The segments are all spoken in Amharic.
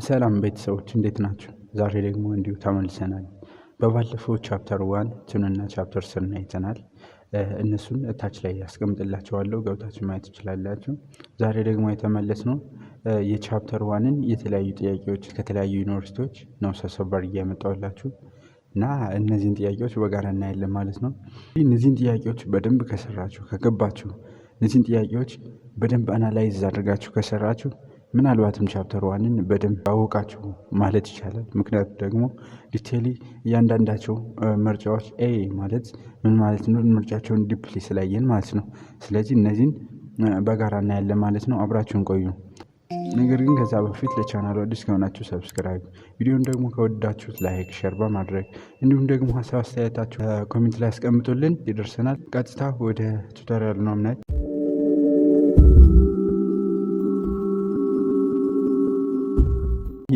ሰላም ቤተሰቦች እንዴት ናችሁ? ዛሬ ደግሞ እንዲሁ ተመልሰናል። በባለፈው ቻፕተር 1 2 እና ቻፕተር 3 አይተናል። እነሱን እታች ላይ ያስቀምጥላችኋለሁ ገብታችሁ ማየት ትችላላችሁ። ዛሬ ደግሞ የተመለስነው የቻፕተር 1ን የተለያዩ ጥያቄዎች ከተለያዩ ዩኒቨርሲቲዎች ነው ሰብሰብ አድርጌ ያመጣሁላችሁ እና እነዚህን ጥያቄዎች በጋራ እናያለን ማለት ነው። እነዚህን ጥያቄዎች በደንብ ከሰራችሁ ከገባችሁ እነዚህን ጥያቄዎች በደንብ አናላይዝ አድርጋችሁ ከሰራችሁ ምናልባትም ቻፕተር 1ን በደንብ አወቃችሁ ማለት ይቻላል። ምክንያቱም ደግሞ ዲቴይሊ እያንዳንዳቸው ምርጫዎች ኤ ማለት ምን ማለት ነው ምርጫቸውን ዲፕሊ ስላየን ማለት ነው። ስለዚህ እነዚህን በጋራ እናያለን ማለት ነው። አብራችሁን ቆዩ። ነገር ግን ከዛ በፊት ለቻናሉ አዲስ ከሆናችሁ ሰብስክራይብ፣ ቪዲዮን ደግሞ ከወዳችሁት ላይክ፣ ሼር በማድረግ እንዲሁም ደግሞ ሀሳብ አስተያየታችሁ ኮሜንት ላይ አስቀምጡልን ይደርሰናል። ቀጥታ ወደ ቱቶሪያል ነው የምናየው።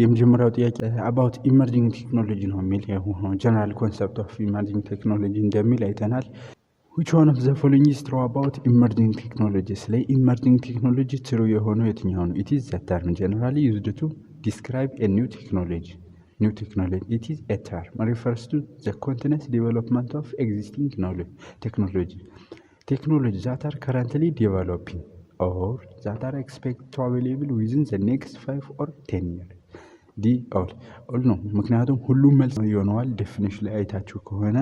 የመጀመሪያው ጥያቄ አባውት ኢመርጂንግ ቴክኖሎጂ ነው የሚል የሆነው ጀነራል ኮንሰፕት ኦፍ ኢመርጂንግ ቴክኖሎጂ እንደሚል አይተናል። which one of the following is true about emerging technology? ስለ ኢመርጂንግ ቴክኖሎጂ ትሩ የሆነው የትኛው ነው? it is the term generally used to describe a new technology. It is a term refers to the continuous development of existing technology that are currently developing or that are expected to available within the next 5 or 10 years. ዲ ኦል ነው። ምክንያቱም ሁሉም መልስ ይሆነዋል። ዴፊኒሽን ላይ አይታችሁ ከሆነ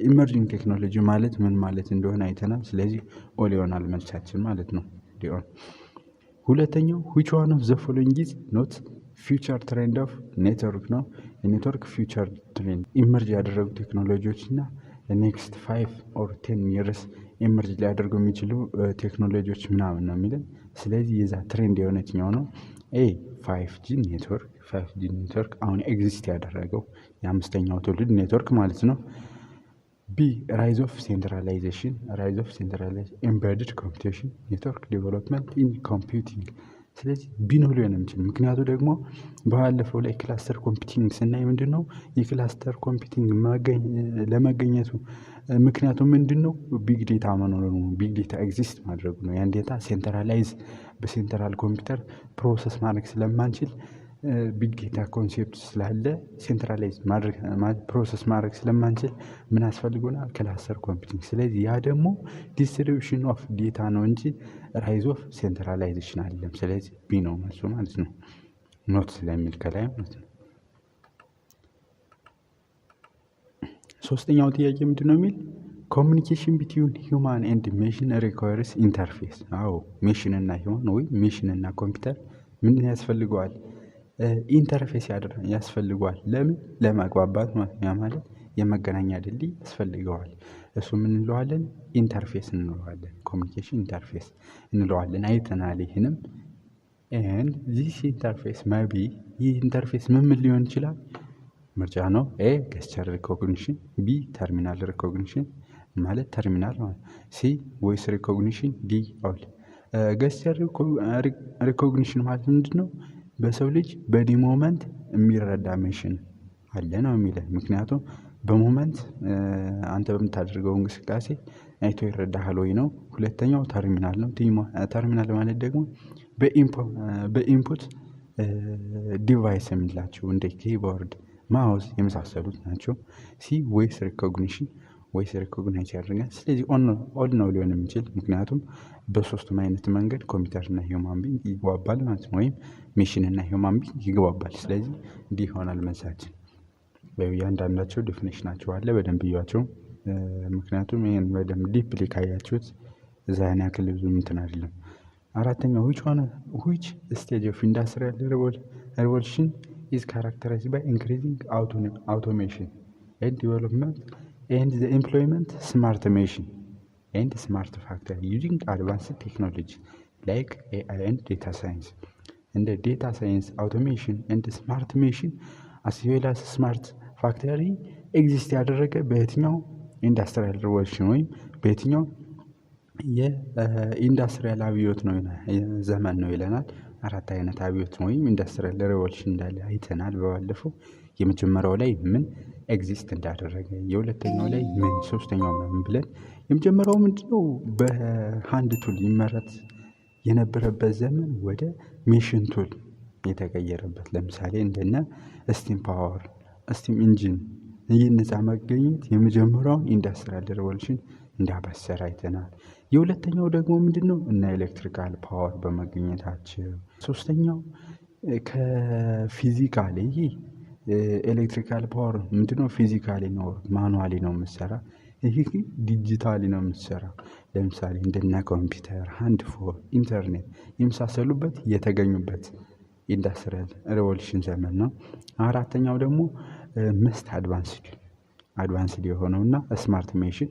ኢመርጂንግ ቴክኖሎጂ ማለት ምን ማለት እንደሆነ አይተናል። ስለዚህ ኦል ይሆናል መልሳችን ማለት ነው። ዲ ኦል። ሁለተኛው which one of the following is not future trend of network ነው። የኔትወርክ ፊውቸር ትሬንድ ኢመርጅ ያደረጉ ቴክኖሎጂዎች እና ኔክስት 5 or 10 years ኢመርጅ ሊያደርጉ የሚችሉ ቴክኖሎጂዎች ምናምን ነው የሚለን። ስለዚህ የዛ ትሬንድ የሆነችኛው ነው ኤ 5G ኔትወርክ አሁን ኤግዚስት ያደረገው የአምስተኛው ትውልድ ኔትወርክ ማለት ነው። ቢ ራይዝ ኦፍ ሴንትራላይዜሽን ኤምቤድድ ኮምፒውቴሽን ኔትወርክ ዴቨሎፕመንት ኢን ኮምፒውቲንግ። ስለዚህ ቢ ነው ሊሆን የሚችል ምክንያቱ ደግሞ ባለፈው ላይ ክላስተር ኮምፒውቲንግ ስናይ ምንድን ነው የክላስተር ኮምፒውቲንግ ለመገኘቱ ምክንያቱ ምንድን ነው? ቢግ ዴታ መኖሩ ነው። ቢግ ዴታ ኤግዚስት ማድረጉ ነው። ያን ዴታ ሴንትራላይዝ በሴንትራል ኮምፒውተር ፕሮሰስ ማድረግ ስለማንችል ቢግ ዴታ ኮንሴፕት ስላለ ሴንትራላይዝ ፕሮሰስ ማድረግ ስለማንችል ምን አስፈልጎናል? ክላስተር ኮምፒውቲንግ። ስለዚህ ያ ደግሞ ዲስትሪቢዩሽን ኦፍ ዴታ ነው እንጂ ራይዝ ኦፍ ሴንትራላይዜሽን አይደለም። ስለዚህ ቢ ነው መልሱ ማለት ነው። ኖት ስለሚል ከላይ ማለት ነው። ሶስተኛው ጥያቄ ምንድን ነው የሚል ኮሚኒኬሽን ቢትዊን ሂውማን ኤንድ ሜሽን ሪኳየርስ ኢንተርፌስ። አዎ ሜሽን እና ሂውማን ወይም ሜሽን እና ኮምፒውተር ምን ያስፈልገዋል? ኢንተርፌስ ያስፈልገዋል። ለምን? ለመግባባት ማለት የመገናኛ ድልድይ ያስፈልገዋል። እሱ ምን እንለዋለን? ኢንተርፌስ እንለዋለን። ኮሚኒኬሽን ኢንተርፌስ እንለዋለን። አይተናል ይህንም። and this interface maybe ይህ ኢንተርፌስ ምን ሊሆን ይችላል? ምርጫ ነው። ኤ ገስቸር ሪኮግኒሽን፣ ቢ ተርሚናል ሪኮግኒሽን ማለት ተርሚናል ማለት፣ ሲ ቮይስ ሪኮግኒሽን፣ ዲ ኦል። ገስቸር ሪኮግኒሽን ማለት ምንድነው? በሰው ልጅ በዲ ሞመንት የሚረዳ ሜሽን አለ ነው የሚለን። ምክንያቱም በሞመንት አንተ በምታደርገው እንቅስቃሴ አይቶ ይረዳሃል ወይ ነው። ሁለተኛው ተርሚናል ነው። ተርሚናል ማለት ደግሞ በኢንፑት ዲቫይስ የምንላቸው እንደ ኪቦርድ፣ ማውስ የመሳሰሉት ናቸው። ሲ ቮይስ ሪኮግኒሽን ሪኮግናይዝ ያደርጋል። ስለዚህ ኦል ነው ሊሆን የሚችል ምክንያቱም በሶስቱም አይነት መንገድ ኮምፒውተር እና ሂውማን ቢንግ ይግባባል ማለት ነው። ወይም ሜሽን እና ሂውማን ቢንግ ይግባባል። ስለዚህ እንዲህ ይሆናል መልሳችን። እያንዳንዳቸው ዴፊኒሽናቸው አለ፣ በደንብ እያቸው። ምክንያቱም ይሄን በደንብ ዲፕሊ ካያችሁት እዛ ያን ያክል ብዙ እንትን አይደለም። አራተኛው which stage of industrial revolution is characterized by increasing automation and development and the employment smart machine and smart factory using advanced technology like AI and data science. And the data science, automation and smart machine as well as smart factory exist ያደረገ በየትኛው ኢንዱስትሪያል ሪቮሉሽን ወይም በየትኛው የኢንዱስትሪያል አብዮት ነው ዘመን ነው ይለናል። አራት አይነት አብዮት ወይም ኢንዱስትሪያል ሪቮሉሽን እንዳለ አይተናል በባለፈው። የመጀመሪያው ላይ ምን ኤግዚስት እንዳደረገ፣ የሁለተኛው ላይ ምን፣ ሶስተኛው ምን ብለን የመጀመሪያው ምንድነው በሃንድ ቱል ይመረት የነበረበት ዘመን ወደ ሜሽን ቱል የተቀየረበት ለምሳሌ እንደነ ስቲም ፓወር፣ ስቲም ኢንጂን እነዛ መገኘት የመጀመሪያውን ኢንዱስትሪያል ሬቮሉሽን እንዳበሰረ አይተናል። የሁለተኛው ደግሞ ምንድነው? እና ኤሌክትሪካል ፓወር በመገኘታቸው። ሶስተኛው ከፊዚካሊ ኤሌክትሪካል ፓወር ምንድነው? ፊዚካሊ ነው ማኑዋሊ ነው የምትሰራ። ይህ ዲጂታሊ ነው የምትሰራ። ለምሳሌ እንደነ ኮምፒውተር፣ ሃንድ ፎን፣ ኢንተርኔት የመሳሰሉበት የተገኙበት ኢንዱስትሪያል ሬቮሉሽን ዘመን ነው። አራተኛው ደግሞ መስት አድቫንስድ የሆነውና ስማርት ሜሽን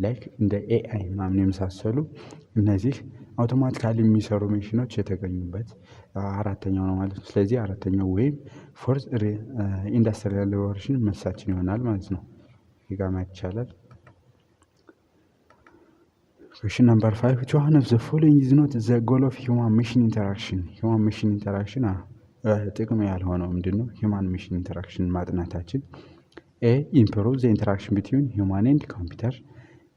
ላይክ እንደ ኤአይ ምናምን የመሳሰሉ እነዚህ አውቶማቲካሊ የሚሰሩ ሜሽኖች የተገኙበት አራተኛው ነው ማለት ነው። ስለዚህ አራተኛው ወይም ፎርዝ ኢንዱስትሪያል ሬቮሉሽን መልሳችን ይሆናል ማለት ነው። ይሄ ጋር ማየት ይቻላል። Question number 5 which one of the following is not the goal of human machine interaction? human machine interaction ጥቅም ያልሆነው ምንድነው? human machine interaction ማጥናታችን ኤ improve the interaction between human and computer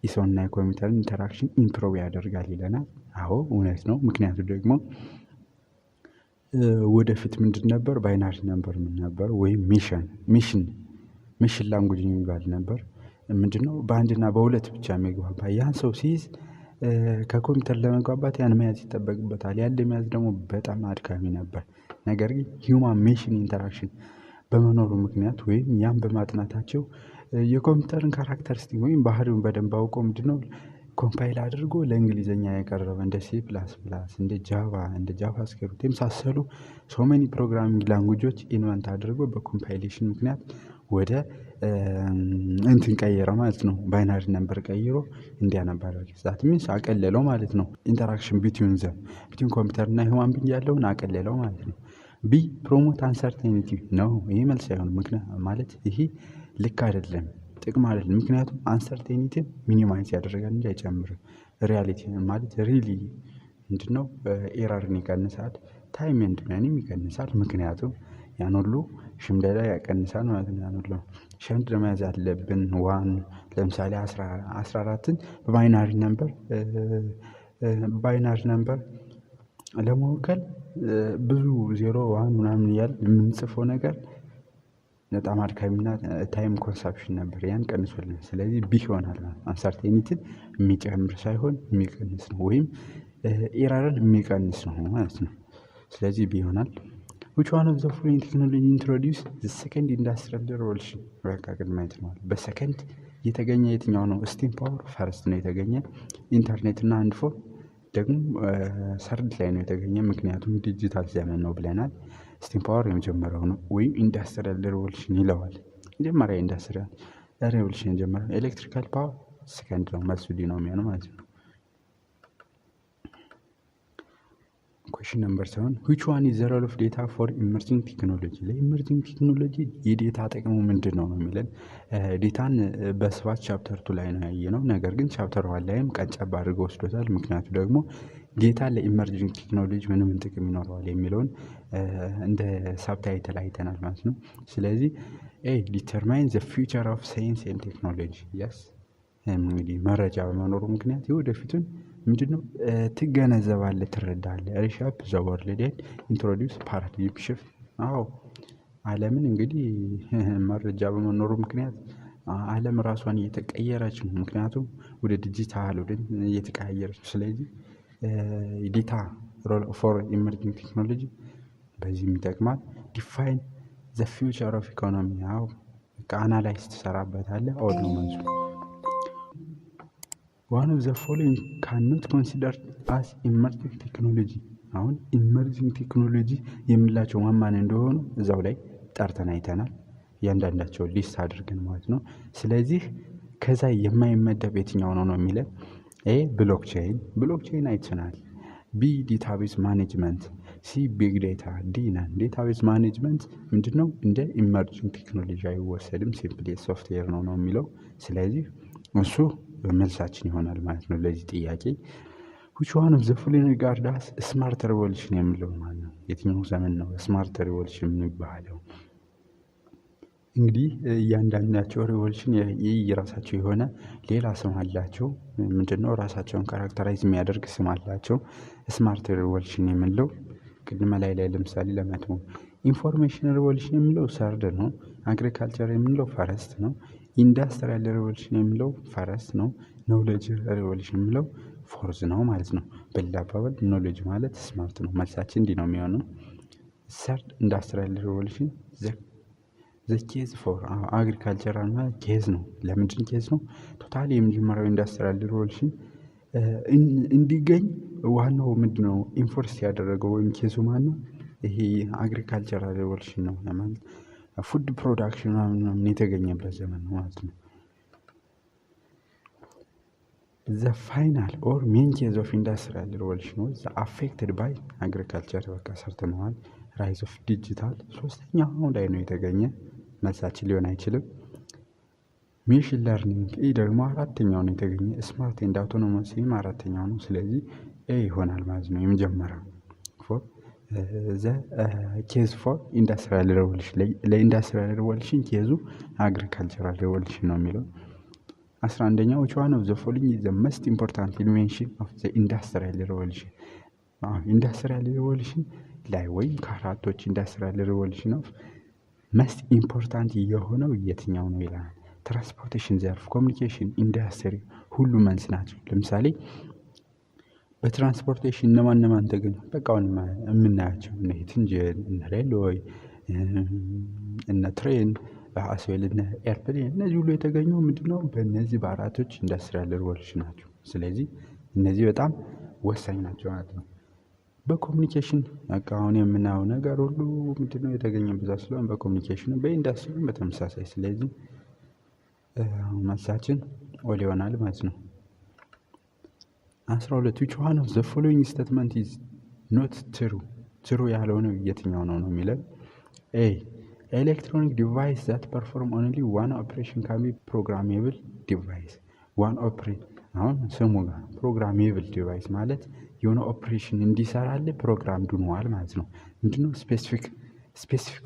የሰውና የኮምፒውተር ኢንተራክሽን ኢምፕሮቭ ያደርጋል ይለናል። አዎ እውነት ነው። ምክንያቱ ደግሞ ወደፊት ምንድን ነበር? ባይናሪ ነበር ምን ነበር? ወይም ሚሽን ላንጉጅ የሚባል ነበር። ምንድነው? በአንድና በሁለት ብቻ የሚግባባ ያን ሰው ሲይዝ ከኮምፒውተር ለመግባባት ያን መያዝ ይጠበቅበታል። ያን ለመያዝ ደግሞ በጣም አድካሚ ነበር። ነገር ግን ሂውማን ሜሽን ኢንተራክሽን በመኖሩ ምክንያት ወይም ያን በማጥናታቸው የኮምፒውተርን ካራክተሪስቲክ ወይም ባህሪውን በደንብ አውቆ ምንድነው ኮምፓይል አድርጎ ለእንግሊዘኛ የቀረበ እንደ ሲ ፕላስ ፕላስ፣ እንደ ጃቫ፣ እንደ ጃቫስክሪፕት የመሳሰሉ ሶመኒ ፕሮግራሚንግ ላንጉጆች ኢንቨንት አድርጎ በኮምፓይሌሽን ምክንያት ወደ እንትን ቀየረ ማለት ነው። ባይናሪ ነምበር ቀይሮ እንዲያነባር ዛት ሚንስ አቀለለው ማለት ነው። ኢንተራክሽን ቢትዊን ኮምፒውተር እና ሂውማን ቢንግ ያለውን አቀለለው ማለት ነው። ቢ ፕሮሞት አንሰርቴኒቲ ነው። ይሄ መልስ አይሆንም። ምክንያት ማለት ይሄ ልክ አይደለም፣ ጥቅም አይደለም። ምክንያቱም አንሰርቴኒቲን ሚኒማይዝ ያደርጋል እንጂ አይጨምርም። ሪያሊቲ ማለት ሪሊ ምንድነው? ኤረርን ይቀንሳል፣ ታይም ኤንድ መኒም ይቀንሳል። ምክንያቱም ያን ሁሉ ሽምደዳ ያቀንሳል ማለት ነው። ያን ሁሉ ሸምድ ለመያዝ ያለብን ዋን ለምሳሌ 14ን ባይናሪ ነምበር ለመወከል ብዙ 0 1 ምናምን እያል የምንጽፈው ነገር በጣም አድካሚና ታይም ኮንሳፕሽን ነበር። ያን ቀንሶልን ስለዚህ ቢ ይሆናል። አንሰርቴኒቲን የሚጨምር ሳይሆን የሚቀንስ ነው፣ ወይም ኤረርን የሚቀንስ ነው ማለት ነው። ስለዚህ ቢ ይሆናል። which one of the following technology introduced the second industrial revolution? በቃ ቅድመ አይተነዋል። በሰከንድ የተገኘ የትኛው ነው? ስቲም ፓወር ፈርስት ነው የተገኘ። ኢንተርኔት እና ሃንድ ፎን ደግሞ ሰርድ ላይ ነው የተገኘ፣ ምክንያቱም ዲጂታል ዘመን ነው ብለናል። ስቲም ፓወር የመጀመሪያው ነው ወይም ኢንዱስትሪያል ሬቮሉሽን ይለዋል። መጀመሪያ ኢንዱስትሪያል ሬቮሉሽን የጀመረው። ኤሌክትሪካል ፓወር ሰከንድ ነው። መልሱ ዲ ነው የሚሆነው ማለት ነው። question number 7 which one is the role of data for emerging technology? ለኢመርጂንግ ቴክኖሎጂ የዴታ ጥቅሙ ምንድን ነው የሚለን። ዴታን በስፋት ቻፕተር 2 ላይ ነው ያየነው። ነገር ግን ቻፕተር 1 ላይም ቀንጨብ አድርጎ ወስዶታል። ምክንያቱ ደግሞ ዴታ ለኢመርጂንግ ቴክኖሎጂ ምን ጥቅም ይኖረዋል የሚለውን እንደ ሳብታይትል አይተናል ማለት ነው። ስለዚህ ዲተርማይን ዘ ፊውቸር ኦፍ ሳይንስ ኤንድ ቴክኖሎጂ የስ እንግዲህ መረጃ በመኖሩ ምክንያት የወደፊቱን ምንድነው ትገነዘባለህ፣ ትረዳለህ። ሪሻፕ ዘ ወርልድ ኤንድ ኢንትሮዲውስ ፓራዲግም ሽፍት። አዎ ዓለምን እንግዲህ መረጃ በመኖሩ ምክንያት ዓለም ራሷን እየተቀየረች ነው። ምክንያቱም ወደ ዲጂታል ወደ እየተቀያየረች። ስለዚህ ዴታ ሮል ፎር ኢመርጂንግ ቴክኖሎጂ በዚህም ይጠቅማል። ዲፋይን ዘ ፊውቸር ኦፍ ኢኮኖሚ። አዎ አናላይዝ ትሰራበታለህ። ኦል ነው መልሱ። one of the following cannot consider as emerging technology። አሁን ኢመርጂንግ ቴክኖሎጂ የምላቸው ማን እንደሆኑ እዛው ላይ ጠርተን አይተናል። እያንዳንዳቸው ሊስት አድርገን ማለት ነው። ስለዚህ ከዛ የማይመደብ የትኛው ነው የሚለን። ኤ ብሎክቼን አይተናል። ቢ ዴታቤዝ ማኔጅመንት፣ ሲ ቢግ ዴታ፣ ዲ ነን። ዴታቤዝ ማኔጅመንት ምንድነው? እንደ ኢመርጂንግ ቴክኖሎጂ አይወሰድም። ሲምፕሊ ሶፍትዌር ነው የሚለው። ስለዚህ እሱ መልሳችን ይሆናል ማለት ነው ለዚህ ጥያቄ። which one of the following regard as smart revolution የሚለው ማለት ነው። የትኛው ዘመን ነው ስማርት ሪቮሉሽን የሚባለው? እንግዲህ እያንዳንዳቸው ሪቮሉሽን የራሳቸው የሆነ ሌላ ስም አላቸው። ምንድነው? ራሳቸውን ካራክተራይዝ የሚያደርግ ስም አላቸው። ስማርት ሪቮሉሽን የምንለው ቅድመ ላይ ለምሳሌ ለመቶ ኢንፎርሜሽን ሪቮሉሽን የሚለው ሰርድ ነው። አግሪካልቸር የሚለው ፈረስት ነው። ኢንዱስትሪያል ሪቮሉሽን የሚለው ፈረስት ነው። ኖሌጅ ሪቮሉሽን የሚለው ፎርዝ ነው ማለት ነው። በሌላ አባባል ኖሌጅ ማለት ስማርት ነው። መልሳችን እንዲህ ነው የሚሆነው። ሰርድ ኢንዱስትሪያል ሪቮሉሽን ዘ ኬዝ ፎር አግሪካልቸራል ማለት ኬዝ ነው። ለምንድን ኬዝ ነው? ቶታሊ የመጀመሪያው ኢንዱስትሪያል ሪቮሉሽን እንዲገኝ ዋናው ምንድነው ኢንፎርስ ያደረገው ወይም ኬዙ ማነው? ይሄ አግሪካልቸራል ሪቮሉሽን ነው ማለት ፉድ ፕሮዳክሽን ምናምን የተገኘበት ዘመን ነው ማለት ነው። ዘ ፋይናል ኦር ሜን ኬዝ ኦፍ ኢንዱስትሪያል ሪቮሉሽን ዋዝ አፌክትድ ባይ አግሪካልቸር። በቃ ሰርተነዋል። ራይዝ ኦፍ ዲጂታል ሶስተኛው ላይ ነው የተገኘ። መልሳችን ሊሆን አይችልም። ሜሽን ለርኒንግ ይህ ደግሞ አራተኛው ነው የተገኘ። ስማርት ኤንድ አውቶኖመስ አራተኛው ነው። ስለዚህ ኤ ይሆናል ማለት ነው የመጀመሪያው ፎር ዘ ኬዝ ፎር ኢንዱስትሪያል ሪቮሉሽን። ለኢንዱስትሪያል ሪቮሉሽን ኬዙ አግሪካልቸራል ሪቮሉሽን ነው የሚለው። 11ኛው which one of the following is the most important invention of the industrial revolution? ኢንዱስትሪያል ሪቮሉሽን ላይ ወይም ከአራቶች ኢንዱስትሪያል ሪቮሉሽን ኦፍ መስት ኢምፖርታንት የሆነው የትኛው ነው ይላል። ትራንስፖርቴሽን ዘርፍ፣ ኮሚኒኬሽን፣ ኢንዱስትሪ ሁሉ መልስ ናቸው። ለምሳሌ በትራንስፖርቴሽን እነማን ተገኙ? በቃ አሁን የምናያቸው እነ ኢንጂን፣ እነ ሬልዌይ፣ እነ ትሬን በአስዌል እነ ኤርፕሌን እነዚህ ሁሉ የተገኘው ምንድነው? በእነዚህ በአራቶች ኢንዱስትሪያል ሪቮሉሽን ናቸው። ስለዚህ እነዚህ በጣም ወሳኝ ናቸው ማለት ነው። በኮሚኒኬሽን በቃ አሁን የምናየው ነገር ሁሉ ምንድነው የተገኘበት ስለሆነ በኮሚኒኬሽን በኢንዱስትሪ በተመሳሳይ። ስለዚህ መልሳችን ወደ ይሆናል ማለት ነው። 12 which one of the following statement is not true? true ያልሆነው የትኛው ነው የሚለው። ኤ ኤሌክትሮኒክ ዲቫይስ that perform only one operation can be programmable device. one operation አሁን ስሙ ጋር ፕሮግራሜብል ዲቫይስ ማለት የሆነ ኦፕሬሽን እንዲሰራል ፕሮግራምድ ሆኗል ማለት ነው። ምንድነው? ስፔሲፊክ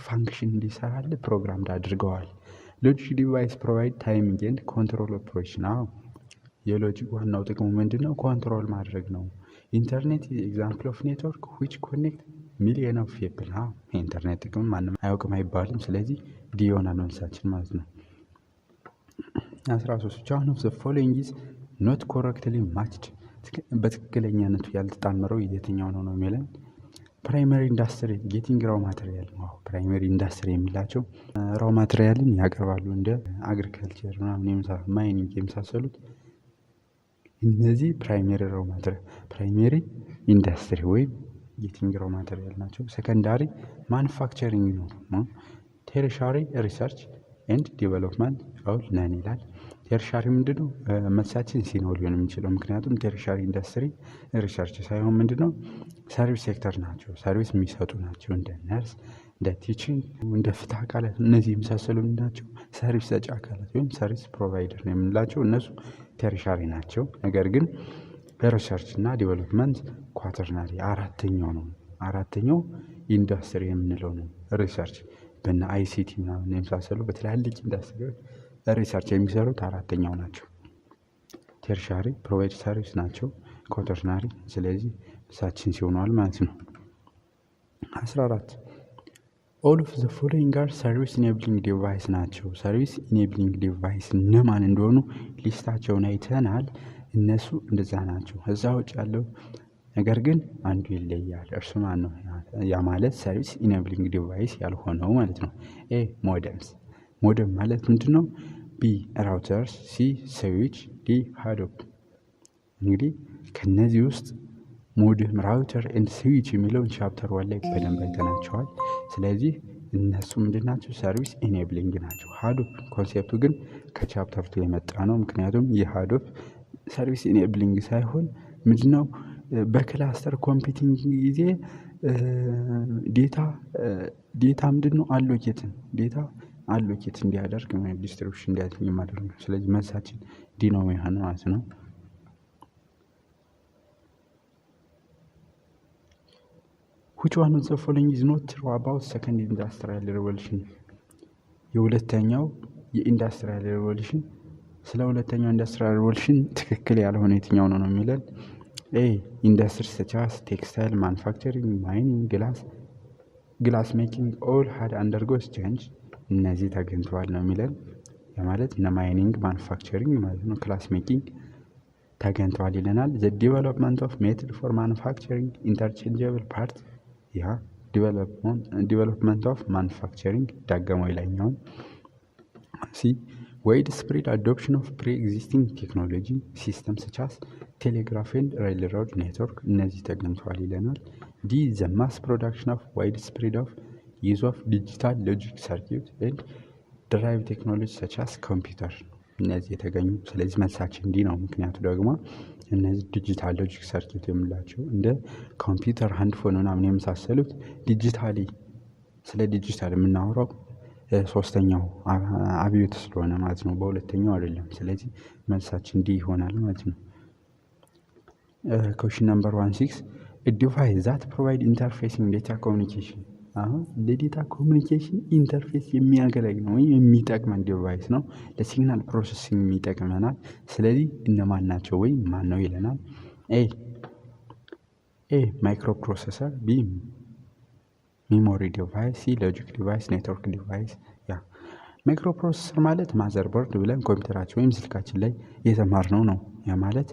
ፋንክሽን እንዲሰራል ፕሮግራምድ አድርገዋል። ሎጂክ ዲቫይስ ፕሮቫይድ ታይሚንግ ኤንድ ኮንትሮል ኦፕሬሽን። የሎጂክ ዋናው ጥቅሙ ምንድነው? ኮንትሮል ማድረግ ነው። ኢንተርኔት ኤግዛምፕል ኦፍ ኔትወርክ ዊች ኮኔክት ሚሊየን ኦፍ ፒፕል። ኢንተርኔት ጥቅም ማንም አያውቅም አይባልም። ስለዚህ ዲ ይሆናል መልሳችን ማለት ነው። 13 which one of the following is not correctly matched? በትክክለኛነቱ ያልተጣመረው የትኛው ነው የሚለን። ፕራይመሪ ኢንዱስትሪ ጌቲንግ ራው ማቴሪያል ነው። ፕራይመሪ ኢንዱስትሪ የሚላቸው ራው ማቴሪያልን ያቀርባሉ እንደ አግሪካልቸር ምናምን ማይኒንግ የመሳሰሉት እነዚህ ፕራይመሪ ራው ማቴሪያል ፕራይመሪ ኢንዱስትሪ ወይም ጌቲንግ ራው ማቴሪያል ናቸው። ሰከንዳሪ ማኑፋክቸሪንግ ነው። ቴርሻሪ ሪሰርች ኤንድ ዲቨሎፕመንት ኦል ነን ይላል። ቴርሻሪ ምንድነው? መልሳችን ሲ ነው ሊሆን የሚችለው። ምክንያቱም ቴርሻሪ ኢንዱስትሪ ሪሰርች ሳይሆን ምንድነው ሰርቪስ ሴክተር ናቸው። ሰርቪስ የሚሰጡ ናቸው። እንደ ነርስ፣ እንደ ቲቺንግ፣ እንደ ፍትህ አካላት እነዚህ የመሳሰሉ ናቸው። ሰርቪስ ሰጪ አካላት ወይም ሰርቪስ ፕሮቫይደር ነው የምንላቸው እነሱ ቴርሻሪ ናቸው። ነገር ግን ሪሰርች እና ዲቨሎፕመንት ኳተርናሪ አራተኛው ነው። አራተኛው ኢንዱስትሪ የምንለው ነው። ሪሰርች በእነ አይሲቲ ምናምን የመሳሰሉ በትላልቅ ኢንዱስትሪዎች ሪሰርች የሚሰሩት አራተኛው ናቸው። ቴርሻሪ ፕሮቫይድ ሰርቪስ ናቸው። ኳተርናሪ ስለዚህ እሳችን ሲሆኗል ማለት ነው። 14 ኦል ኦፍ ዘ ፎሎዊንግ አር ሰርቪስ ኢኔብሊንግ ዲቫይስ ናቸው። ሰርቪስ ኢኔብሊንግ ዲቫይስ እነማን እንደሆኑ ሊስታቸውን አይተናል። እነሱ እንደዛ ናቸው። እዛ ውጭ ያለው ነገር ግን አንዱ ይለያል። እርሱ ማን ነው? ያ ማለት ሰርቪስ ኢኔብሊንግ ዲቫይስ ያልሆነው ማለት ነው። ኤ ሞደምስ። ሞደም ማለት ምንድነው? ቢ ራውተርስ፣ ሲ ስዊች፣ ዲ ሃዶፕ። እንግዲህ ከነዚህ ውስጥ ሞደም፣ ራውተር ኤንድ ስዊች የሚለውን ቻፕተር 1 ላይ በደንብ አይተናቸዋል። ስለዚህ እነሱ ምንድናቸው? ሰርቪስ ኢኔብሊንግ ናቸው። ሃዶፕ ኮንሴፕቱ ግን ከቻፕተር 2 የመጣ ነው። ምክንያቱም የሃዶፕ ሰርቪስ ኢኔብሊንግ ሳይሆን ምንድነው በክላስተር ኮምፒውቲንግ ጊዜ ዴታ ምንድነው አሎኬት እንዲያደርግ ዲስትሪቢዩሽን እንዲያደርግ የማደርግ ነው። ስለዚህ መልሳችን ዲ ነው የሚሆነው ማለት ነው። which one of the following is not true about second industrial revolution? የሁለተኛው የኢንዱስትሪያል ሪቮሉሽን ስለ ሁለተኛው ኢንዱስትሪያል ሪቮሉሽን ትክክል ያልሆነ የትኛው ነው የሚለን። ኤ ኢንዱስትሪ ሰች አስ ቴክስታይል ማኑፋክቸሪንግ ማይኒንግ ግላስ ሜኪንግ ኦል ሃድ አንደርጎስ ቼንጅ እነዚህ ተገኝተዋል ነው የሚለን። ማለት እነ ማይኒንግ ማኑፋክቸሪንግ ማለት ነው። ክላስ ሜኪንግ ተገኝተዋል ይለናል። ዘ ዲቨሎፕመንት ኦፍ ሜትድ ፎር ማኑፋክቸሪንግ ኢንተርቼንጀብል ፓርት ያ ዲቨሎፕመንት ኦፍ ማኑፋክቸሪንግ ዳገመው ይለኛውን። ሲ ዋይድ ስፕሬድ አዶፕሽን ኦፍ ፕሪ ኤግዚስቲንግ ቴክኖሎጂ ሲስተም ሰች አስ ቴሌግራፍ ኤንድ ሬልሮድ ኔትወርክ እነዚህ ተገኝተዋል ይለናል። ዲ ዘ ማስ ፕሮዳክሽን ኦፍ ዋይድ ስፕሬድ ኦፍ ዩዝ ኦፍ ዲጂታል ሎጂክ ሰርኪዩት ኤንድ ድራይቭ ቴክኖሎጂ ሰች አስ ኮምፒውተር እነዚህ የተገኙ። ስለዚህ መልሳችን እንዲህ ነው። ምክንያቱ ደግሞ እነዚህ ዲጂታል ሎጂክ ሰርኪዩት የምላቸው እንደ ኮምፒውተር፣ ሃንድፎን ምናምን የመሳሰሉት ዲጂታሊ ስለ ዲጂታል የምናወራው ሶስተኛው አብዮት ስለሆነ ማለት ነው፣ በሁለተኛው አይደለም። ስለዚህ መልሳችን እንዲህ ይሆናል ማለት ነው። ኩዌስችን ነምበር 16 ዲቫይስ ዛት ፕሮቫይድ ኢንተርፌሲንግ ዴታ ኮሚኒኬሽን። አሁን ለዴታ ኮሚኒኬሽን ኢንተርፌስ የሚያገለግል ነው ወይም የሚጠቅመን ዲቫይስ ነው። ለሲግናል ፕሮሰሲንግ የሚጠቅመናል። ስለዚህ እነማን ናቸው ወይም ማን ነው ይለናል። ኤ ማይክሮ ፕሮሰሰር፣ ቢ ሜሞሪ ዲቫይስ፣ ሲ ሎጂክ ዲቫይስ፣ ኔትወርክ ዲቫይስ። ያ ማይክሮ ፕሮሰሰር ማለት ማዘርቦርድ ብለን ኮምፒውተራችን ወይም ስልካችን ላይ የተማርነው ነው። ያ ማለት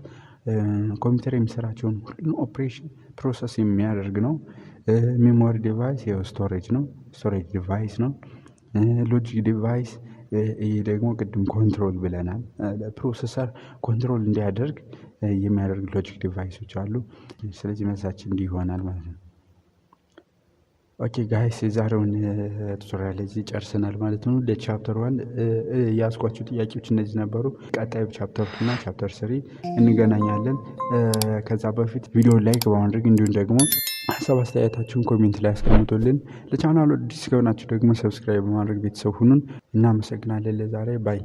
ኮምፒውተር የሚሰራቸውን ሁሉን ኦፕሬሽን ፕሮሰስ የሚያደርግ ነው። ሜሞሪ ዲቫይስ ስቶሬጅ ነው፣ ስቶሬጅ ዲቫይስ ነው። ሎጂክ ዲቫይስ ይሄ ደግሞ ቅድም ኮንትሮል ብለናል። ፕሮሰሰር ኮንትሮል እንዲያደርግ የሚያደርግ ሎጂክ ዲቫይሶች አሉ። ስለዚህ መልሳችን እንዲህ ይሆናል ማለት ነው። ኦኬ ጋይስ የዛሬውን ቱቶሪያል እዚህ ጨርሰናል ማለት ነው። ለቻፕተር 1 ያስኳቸው ጥያቄዎች እነዚህ ነበሩ። ቀጣይ ቻፕተር 2 እና ቻፕተር 3 እንገናኛለን። ከዛ በፊት ቪዲዮ ላይክ በማድረግ እንዲሁም ደግሞ ሀሳብ አስተያየታችሁን ኮሜንት ላይ አስቀምጡልን። ለቻናሉ አዲስ ከሆናችሁ ደግሞ ሰብስክራይብ በማድረግ ቤተሰብ ሁኑን። እናመሰግናለን። ለዛሬ ባይ